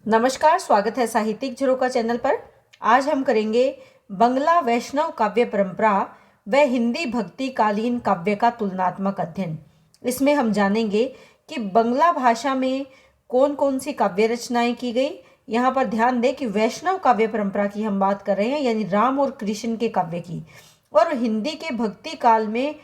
नमस्कार, स्वागत है साहित्यिक झरोका चैनल पर। आज हम करेंगे बंगला वैष्णव काव्य परंपरा व हिंदी भक्ति कालीन काव्य का तुलनात्मक अध्ययन। इसमें हम जानेंगे कि बंगला भाषा में कौन कौन सी काव्य रचनाएं की गई। यहाँ पर ध्यान दें कि वैष्णव काव्य परंपरा की हम बात कर रहे हैं, यानी राम और कृष्ण के काव्य की। और हिंदी के भक्ति काल में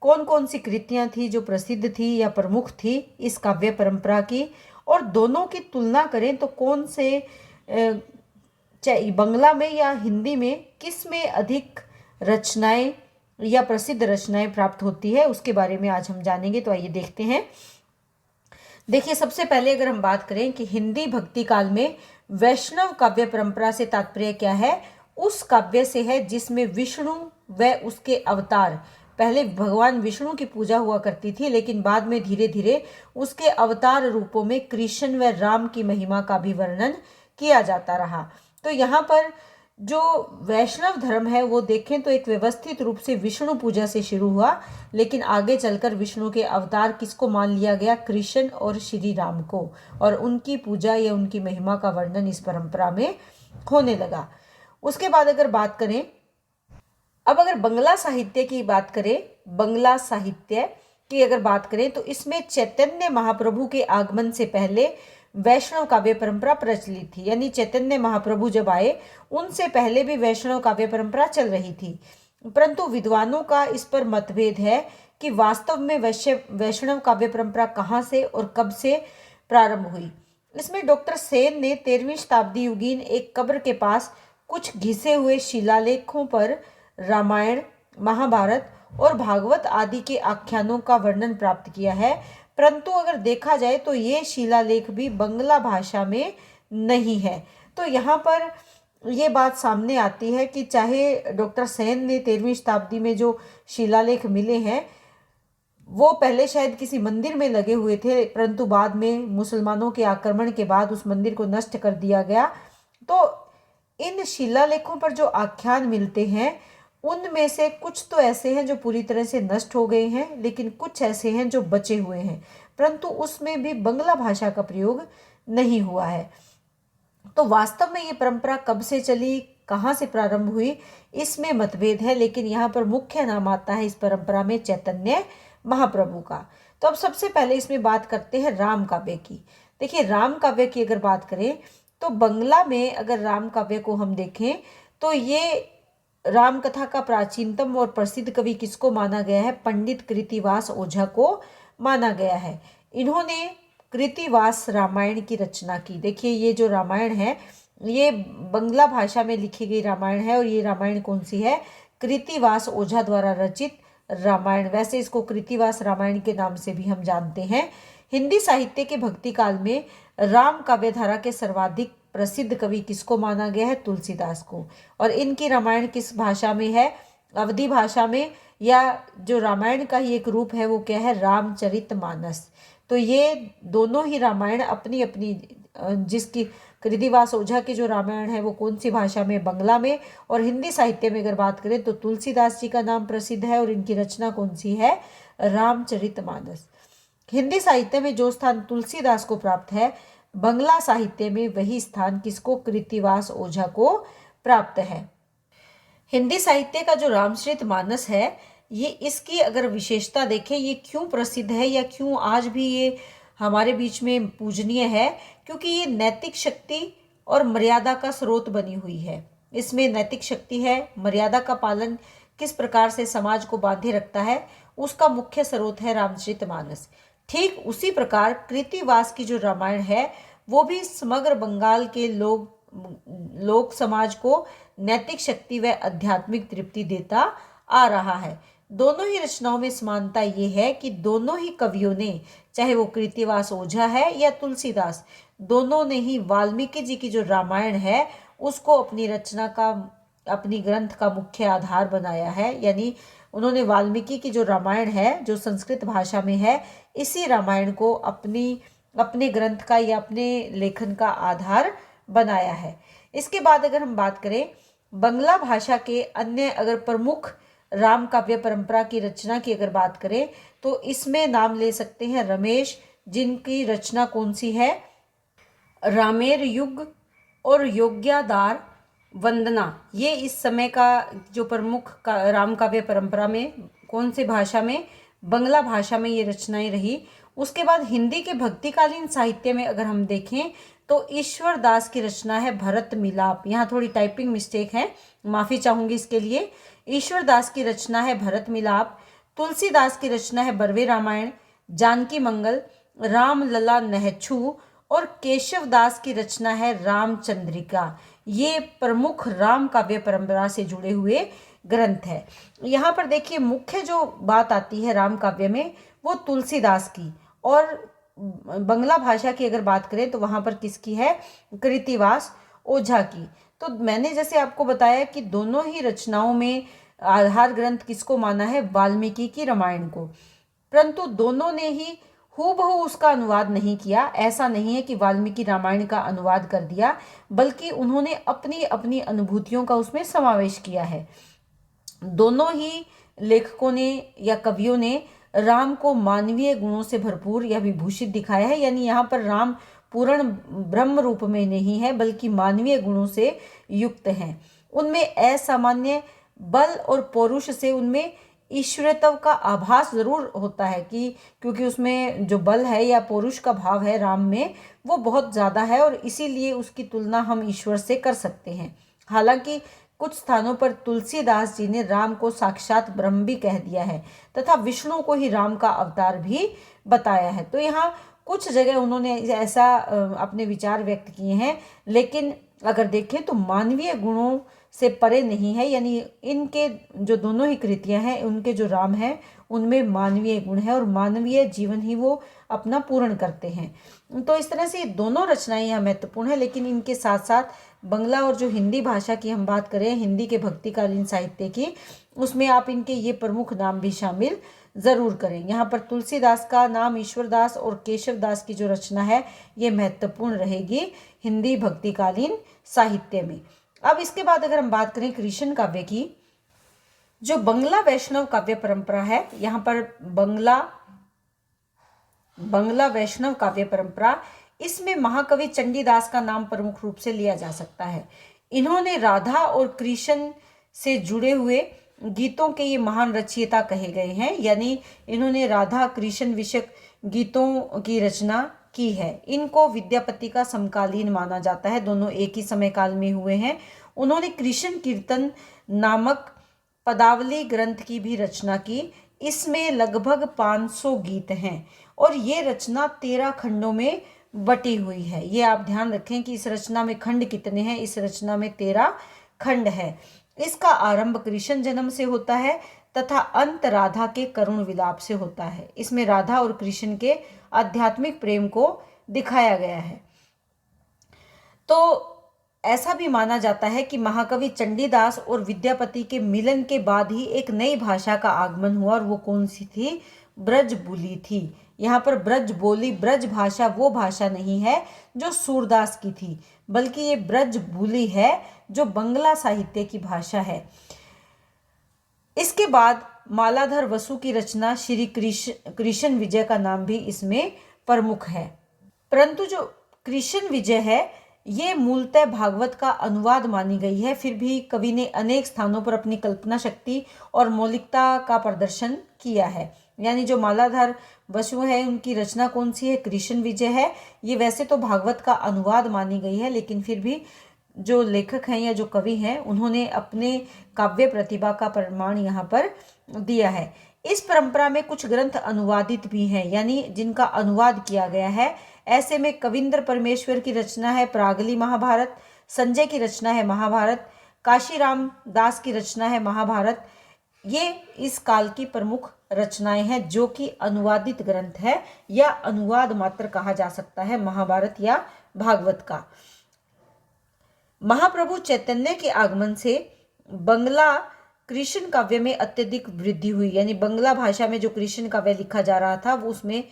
कौन कौन सी कृतियाँ थी जो प्रसिद्ध थी या प्रमुख थी इस काव्य परंपरा की, और दोनों की तुलना करें तो कौन से चाहे बंगला में या हिंदी में किस में अधिक रचनाएं या प्रसिद्ध रचनाएं प्राप्त होती है, उसके बारे में आज हम जानेंगे। तो आइए देखते हैं। देखिए, सबसे पहले अगर हम बात करें कि हिंदी भक्ति काल में वैष्णव काव्य परंपरा से तात्पर्य क्या है, उस काव्य से है जिसमें विष्णु व उसके अवतार, पहले भगवान विष्णु की पूजा हुआ करती थी, लेकिन बाद में धीरे धीरे उसके अवतार रूपों में कृष्ण व राम की महिमा का भी वर्णन किया जाता रहा। तो यहाँ पर जो वैष्णव धर्म है वो देखें तो एक व्यवस्थित रूप से विष्णु पूजा से शुरू हुआ, लेकिन आगे चलकर विष्णु के अवतार किसको मान लिया गया? कृष्ण और श्री राम को, और उनकी पूजा या उनकी महिमा का वर्णन इस परंपरा में होने लगा। उसके बाद अगर बात करें, अब अगर बंगला साहित्य की बात करें, बंगला साहित्य की अगर बात करें तो इसमें चैतन्य महाप्रभु के आगमन से पहले वैष्णव काव्य परंपरा प्रचलित थी। यानी चैतन्य महाप्रभु जब आए उनसे पहले भी वैष्णव काव्य परंपरा चल रही थी, परंतु विद्वानों का इस पर मतभेद है कि वास्तव में वैष्णव काव्य परंपरा कहाँ से और कब से प्रारंभ हुई। इसमें डॉक्टर सेन ने 13वीं शताब्दी युगीन एक कब्र के पास कुछ घिसे हुए शिलालेखों पर रामायण, महाभारत और भागवत आदि के आख्यानों का वर्णन प्राप्त किया है, परंतु अगर देखा जाए तो ये शिलालेख भी बंगला भाषा में नहीं है। तो यहाँ पर ये बात सामने आती है कि चाहे डॉक्टर सेन ने 13वीं शताब्दी में जो शिलालेख मिले हैं वो पहले शायद किसी मंदिर में लगे हुए थे, परंतु बाद में मुसलमानों के आक्रमण के बाद उस मंदिर को नष्ट कर दिया गया। तो इन शिलालेखों पर जो आख्यान मिलते हैं उनमें से कुछ तो ऐसे हैं जो पूरी तरह से नष्ट हो गए हैं, लेकिन कुछ ऐसे हैं जो बचे हुए हैं, परंतु उसमें भी बंगला भाषा का प्रयोग नहीं हुआ है। तो वास्तव में ये परंपरा कब से चली, कहाँ से प्रारंभ हुई, इसमें मतभेद है, लेकिन यहाँ पर मुख्य नाम आता है इस परंपरा में चैतन्य महाप्रभु का। तो अब सबसे पहले इसमें बात करते हैं राम काव्य की। देखिए, राम काव्य की अगर बात करें तो बंगला में अगर राम काव्य को हम देखें तो ये राम कथा का प्राचीनतम और प्रसिद्ध कवि किसको माना गया है? पंडित कृतिवास ओझा को माना गया है। इन्होंने कृतिवास रामायण की रचना की। देखिए, ये जो रामायण है ये बंगला भाषा में लिखी गई रामायण है, और ये रामायण कौन सी है? कृतिवास ओझा द्वारा रचित रामायण। वैसे इसको कृतिवास रामायण के नाम से भी हम जानते हैं। हिंदी साहित्य के भक्ति काल में राम काव्यधारा के सर्वाधिक प्रसिद्ध कवि किसको माना गया है? तुलसीदास को। और इनकी रामायण किस भाषा में है? अवधी भाषा में, या जो रामायण का ही एक रूप है वो क्या है? रामचरितमानस। तो ये दोनों ही रामायण अपनी अपनी, जिसकी कृतिवास ओझा की जो रामायण है वो कौन सी भाषा में? बंगला में। और हिंदी साहित्य में अगर बात करें तो तुलसीदास जी का नाम प्रसिद्ध है, और इनकी रचना कौन सी है? रामचरितमानस। हिंदी साहित्य में जो स्थान तुलसीदास को प्राप्त है, बंगला साहित्य में वही स्थान किसको? कृतिवास ओझा को प्राप्त है। हिंदी साहित्य का जो रामचरितमानस है, ये इसकी अगर विशेषता देखें, ये क्यों प्रसिद्ध है या क्यों आज भी ये हमारे बीच में पूजनीय है? क्योंकि ये नैतिक शक्ति और मर्यादा का स्रोत बनी हुई है। इसमें नैतिक शक्ति है, मर्यादा का पालन किस प्रकार से समाज को बांधे रखता है, उसका मुख्य स्रोत है रामचरितमानस। ठीक उसी प्रकार कृतिवास की जो रामायण है वो भी समग्र बंगाल के लोक समाज को नैतिक शक्ति व आध्यात्मिक तृप्ति देता आ रहा है। दोनों ही रचनाओं में समानता ये है कि दोनों ही कवियों ने, चाहे वो कृतिवास ओझा है या तुलसीदास, दोनों ने ही वाल्मीकि जी की जो रामायण है उसको अपनी रचना का, अपनी ग्रंथ का मुख्य आधार बनाया है। यानी उन्होंने वाल्मीकि की जो रामायण है, जो संस्कृत भाषा में है, इसी रामायण को अपने ग्रंथ का या अपने लेखन का आधार बनाया है। इसके बाद अगर हम बात करें बंगला भाषा के अन्य अगर प्रमुख राम काव्य परंपरा की रचना की अगर बात करें तो इसमें नाम ले सकते हैं रमेश, जिनकी रचना कौन सी है? रामेर युग और योग्याधार वंदना, ये इस समय का जो प्रमुख राम काव्य परंपरा में कौन से भाषा में, बंगला भाषा में ये रचनाएं रही। उसके बाद हिंदी के भक्तिकालीन साहित्य में अगर हम देखें तो ईश्वर दास की रचना है भरत मिलाप। यहाँ थोड़ी टाइपिंग मिस्टेक है, माफ़ी चाहूँगी इसके लिए। ईश्वर दास की रचना है भरत मिलाप। तुलसीदास की रचना है बरवे रामायण, जानकी मंगल, राम लला नहछू और केशव दास की रचना है रामचंद्रिका। ये प्रमुख राम काव्य परंपरा से जुड़े हुए ग्रंथ है। यहाँ पर देखिए मुख्य जो बात आती है राम काव्य में वो तुलसीदास की, और बंगला भाषा की अगर बात करें तो वहाँ पर किसकी है, कृतिवास ओझा की। तो मैंने जैसे आपको बताया कि दोनों ही रचनाओं में आधार ग्रंथ किसको माना है, वाल्मीकि की रामायण को, परंतु दोनों ने ही हूबहू उसका अनुवाद नहीं किया। ऐसा नहीं है कि वाल्मीकि रामायण का अनुवाद कर दिया, बल्कि उन्होंने अपनी अपनी अनुभूतियों का उसमें समावेश किया है। दोनों ही लेखकों ने या कवियों ने राम को मानवीय गुणों से भरपूर या विभूषित दिखाया है। यानी यहाँ पर राम पूर्ण ब्रह्म रूप में नहीं है, बल्कि मानवीय गुणों से युक्त हैं। उनमें असामान्य बल और पौरुष से उनमें ईश्वरत्व का आभास जरूर होता है, कि क्योंकि उसमें जो बल है या पौरुष का भाव है राम में वो बहुत ज़्यादा है, और इसीलिए उसकी तुलना हम ईश्वर से कर सकते हैं। हालांकि कुछ स्थानों पर तुलसीदास जी ने राम को साक्षात ब्रह्म भी कह दिया है तथा विष्णु को ही राम का अवतार भी बताया है। तो यहाँ कुछ जगह उन्होंने ऐसा अपने विचार व्यक्त किए हैं, लेकिन अगर देखें तो मानवीय गुणों से परे नहीं है। यानी इनके जो दोनों ही कृतियां हैं, उनके जो राम हैं उनमें मानवीय गुण है और मानवीय जीवन ही वो अपना पूर्ण करते हैं। तो इस तरह से दोनों रचनाएं यहाँ महत्वपूर्ण है, लेकिन इनके साथ साथ बंगला और जो हिंदी भाषा की हम बात करें, हिंदी के भक्तिकालीन साहित्य की, उसमें आप इनके ये प्रमुख नाम भी शामिल जरूर करें। यहाँ पर तुलसीदास का नाम, ईश्वरदास और केशव दास की जो रचना है ये महत्वपूर्ण रहेगी हिंदी भक्तिकालीन साहित्य में। अब इसके बाद अगर हम बात करें कृष्ण काव्य की, जो बंगला वैष्णव काव्य परंपरा है, यहाँ पर बंगला वैष्णव काव्य परंपरा, इसमें महाकवि चंडीदास का नाम प्रमुख रूप से लिया जा सकता है। इन्होंने राधा और कृष्ण से जुड़े हुए गीतों के ये महान रचयिता कहे गए हैं। यानी इन्होंने राधा कृष्ण विषयक गीतों की रचना की है। इनको विद्यापति का समकालीन माना जाता है, दोनों एक ही समय काल में हुए हैं। उन्होंने कृष्ण कीर्तन नामक पदावली ग्रंथ की भी रचना की। इसमें लगभग 500 गीत हैं और ये रचना 13 खंडों में बटी हुई है। ये आप ध्यान रखें कि इस रचना में खंड कितने हैं। इस रचना में 13 खंड है। इसका आरंभ कृष्ण जन्म से होता है तथा अंत राधा के करुण विलाप से होता है। इसमें राधा और कृष्ण के आध्यात्मिक प्रेम को दिखाया गया है। तो ऐसा भी माना जाता है कि महाकवि चंडीदास और विद्यापति के मिलन के बाद ही एक नई भाषा का आगमन हुआ, और वो कौन सी थी, ब्रज बोली थी। यहाँ पर ब्रज बोली, ब्रज भाषा वो भाषा नहीं है जो सूरदास की थी, बल्कि ये ब्रज बोली है जो बंगला साहित्य की भाषा है। इसके बाद मालाधर वसु की रचना श्री कृष्ण विजय का नाम भी इसमें प्रमुख है। परंतु जो कृष्ण विजय है ये मूलतः भागवत का अनुवाद मानी गई है। फिर भी कवि ने अनेक स्थानों पर अपनी कल्पना शक्ति और मौलिकता का प्रदर्शन किया है। यानी जो मालाधर वसु है उनकी रचना कौन सी है, कृष्ण विजय है। ये वैसे तो भागवत का अनुवाद मानी गई है, लेकिन फिर भी जो लेखक हैं या जो कवि हैं उन्होंने अपने काव्य प्रतिभा का प्रमाण यहाँ पर दिया है। इस परंपरा में कुछ ग्रंथ अनुवादित भी हैं, यानी जिनका अनुवाद किया गया है। ऐसे में कविंद्र परमेश्वर की रचना है प्रागली महाभारत, संजय की रचना है महाभारत, काशीराम दास की रचना है महाभारत। ये इस काल की प्रमुख रचनाएं हैं जो कि अनुवादित ग्रंथ है या अनुवाद मात्र कहा जा सकता है महाभारत या भागवत का। महाप्रभु चैतन्य के आगमन से बंगला कृष्ण काव्य में अत्यधिक वृद्धि हुई। यानी बंगला भाषा में जो कृष्ण काव्य लिखा जा रहा था वो उसमें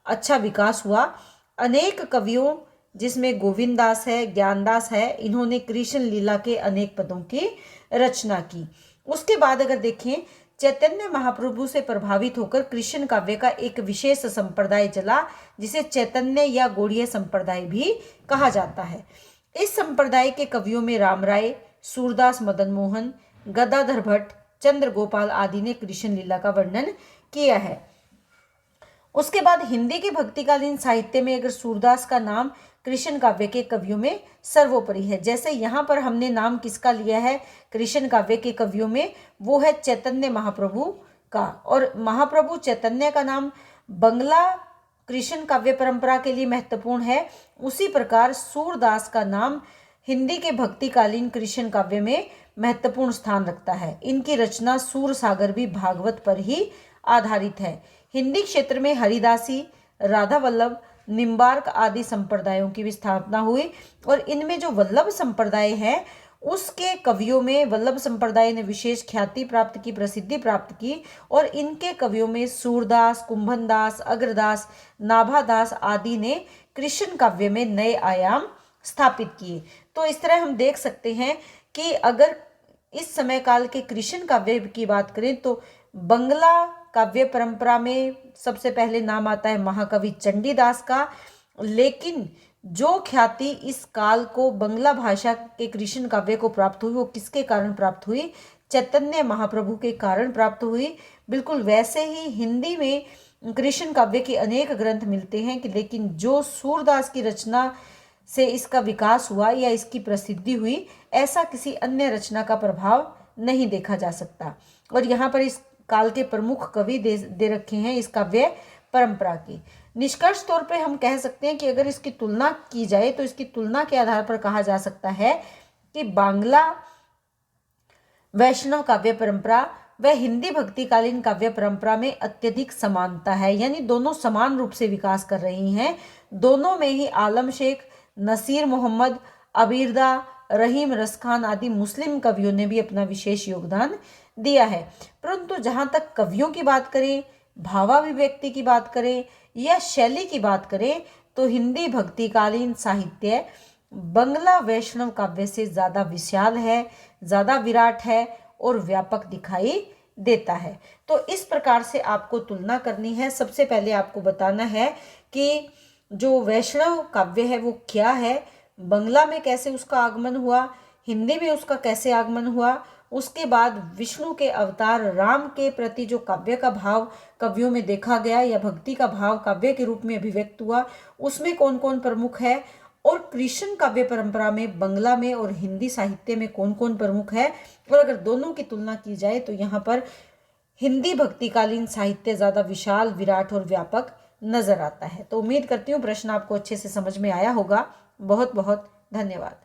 अच्छा विकास हुआ। अनेक कवियों जिसमें गोविंद दास है, ज्ञानदास है, इन्होंने कृष्ण लीला के अनेक पदों की रचना की। उसके बाद अगर देखें चैतन्य महाप्रभु से प्रभावित होकर कृष्ण काव्य का एक विशेष संप्रदाय चला, जिसे चैतन्य या गौड़ीय संप्रदाय भी कहा जाता है। इस संप्रदाय के कवियों में राम राय, सूरदास मदन मोहन, गदाधर भट्ट, चंद्र गोपाल आदि ने कृष्ण लीला का वर्णन किया है। उसके बाद हिंदी के भक्तिकालीन साहित्य में अगर सूरदास का नाम कृष्ण काव्य के कवियों में सर्वोपरि है। जैसे यहाँ पर हमने नाम किसका लिया है कृष्ण काव्य के कवियों में, वो है चैतन्य महाप्रभु का, और महाप्रभु चैतन्य का नाम बंगला कृष्ण काव्य परंपरा के लिए महत्वपूर्ण है। उसी प्रकार सूरदास का नाम हिंदी के भक्तिकालीन कृष्ण काव्य में महत्वपूर्ण स्थान रखता है। इनकी रचना सूर सागर भी भागवत पर ही आधारित है। हिंदी क्षेत्र में हरिदासी, राधा वल्लभ, निम्बार्क आदि संप्रदायों की भी स्थापना हुई, और इनमें जो वल्लभ संप्रदाय है उसके कवियों में वल्लभ संप्रदाय ने विशेष ख्याति प्राप्त की, प्रसिद्धि प्राप्त की, और इनके कवियों में सूरदास, कुंभनदास, अग्रदास, नाभादास आदि ने कृष्ण काव्य में नए आयाम स्थापित किए। तो इस तरह हम देख सकते हैं कि अगर इस समय काल के कृष्ण काव्य की बात करें तो बंगला काव्य परंपरा में सबसे पहले नाम आता है महाकवि चंडीदास का, लेकिन जो ख्याति इस काल को बंगला भाषा के कृष्ण काव्य को प्राप्त हुई वो किसके कारण प्राप्त हुई? चैतन्य महाप्रभु के कारण प्राप्त हुई। बिल्कुल वैसे ही हिंदी में कृष्ण काव्य के अनेक ग्रंथ मिलते हैं कि लेकिन जो सूरदास की रचना से इसका विकास हुआ या इसकी प्रसिद्धि हुई, ऐसा किसी अन्य रचना का प्रभाव नहीं देखा जा सकता। और यहाँ पर इस काल के प्रमुख कवि दे रखे हैं इस काव्य परंपरा की। निष्कर्ष तौर पे हम कह सकते हैं कि अगर इसकी तुलना की जाए तो इसकी तुलना के आधार पर कहा जा सकता है कि बांग्ला वैष्णव काव्य परंपरा व हिंदी भक्तिकालीन काव्य परंपरा में अत्यधिक समानता है, यानी दोनों समान रूप से विकास कर रही हैं। दोनों में ही आलम शेख, नसीर मोहम्मद, अबीरदा, रहीम रसखान आदि मुस्लिम कवियों ने भी अपना विशेष योगदान दिया है। परंतु जहाँ तक कवियों की बात करें, भावाभिव्यक्ति की बात करें या शैली की बात करें तो हिंदी भक्तिकालीन साहित्य बंगला वैष्णव काव्य से ज़्यादा विशाल है, ज़्यादा विराट है और व्यापक दिखाई देता है। तो इस प्रकार से आपको तुलना करनी है। सबसे पहले आपको बताना है कि जो वैष्णव काव्य है वो क्या है, बंगला में कैसे उसका आगमन हुआ, हिंदी में उसका कैसे आगमन हुआ, उसके बाद विष्णु के अवतार राम के प्रति जो काव्य का भाव कवियों में देखा गया या भक्ति का भाव काव्य के रूप में अभिव्यक्त हुआ, उसमें कौन कौन प्रमुख है, और कृष्ण काव्य परंपरा में बंगला में और हिंदी साहित्य में कौन कौन प्रमुख है। और अगर दोनों की तुलना की जाए तो यहाँ पर हिंदी भक्तिकालीन साहित्य ज़्यादा विशाल, विराट और व्यापक नजर आता है। तो उम्मीद करती हूँ प्रश्न आपको अच्छे से समझ में आया होगा। बहुत बहुत धन्यवाद।